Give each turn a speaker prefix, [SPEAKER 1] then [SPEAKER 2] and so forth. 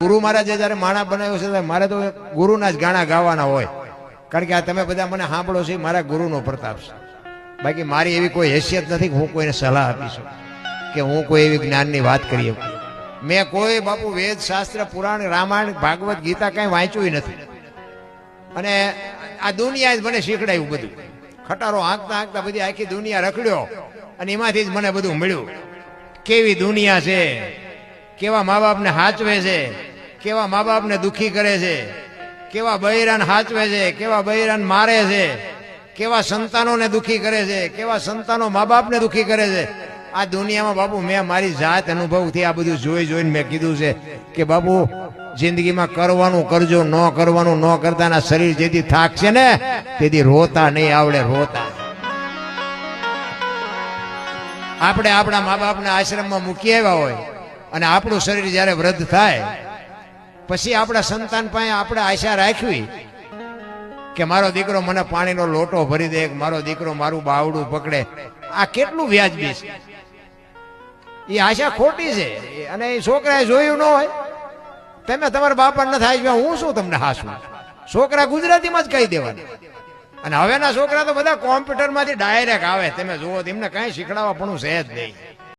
[SPEAKER 1] ગુરુ મહારાજે જયારે માણા બનાવ્યો છે મારે તો ગુરુના જ ગાણા ગાવાના હોય, કારણ કે આ તમે બધા મને સાંભળો છો મારા ગુરુનો પ્રતાપ છે. બાકી મારી એવી કોઈ હેસિયત નથી કે હું કોઈને સલાહ આપી શકું કે હું કોઈ એવી જ્ઞાનની વાત કરી શકું. મેં કોઈ બાપુ વેદ શાસ્ત્ર પુરાણ રામાયણ ભાગવત ગીતા કઈ વાંચ્યું નથી. અને આ દુનિયા જ મને શીખડાયું બધું. ખટારો હાંકતા હાંકતા બધી આખી દુનિયા રખડ્યો અને એમાંથી જ મને બધું મળ્યું. કેવી દુનિયા છે, કેવા મા બાપને હાચવે છે, કેવા મા બાપને દુખી કરે છે, કેવા બૈરાને હાચવે છે, કેવા બૈરાને મારે છે, કેવા સંતાનોને દુખી કરે છે, કેવા સંતાનો મા બાપને દુખી કરે છે. આ દુનિયામાં બાપુ મેં મારી જાત અનુભવથી આ બધું જોઈ જોઈને મેં કીધું છે કે બાપુ જિંદગીમાં કરવાનું કરજો, ન કરવાનું ન કરતા. ના શરીર જેથી થાકશે ને તેથી રોતા નહીં આવડે. રોતા આપણે આપણા મા બાપને આશ્રમમાં મૂકી આવ્યા હોય અને આપણું શરીર જ્યારે વૃદ્ધ થાય પછી આપણા સંતાન પાસે આપણે આશા રાખવી કે મારો દીકરો મને પાણીનો લોટો ભરી દે, મારો દીકરો મારું બાવડું પકડે. આ કેટલું વ્યાજબી છે? એ આશા ખોટી છે. અને એ છોકરાએ જોયું ન હોય. તમે તમારા બાપા નથી હાચવ્યા, હું શું તમને હાસું? છોકરા ગુજરાતીમાં જ કહી દેવાના. અને હવેના છોકરા તો બધા કોમ્પ્યુટરમાંથી ડાયરેક્ટ આવે. તમે જુઓ એમને કઈ શીખડાવવા પણ છે જ નહીં.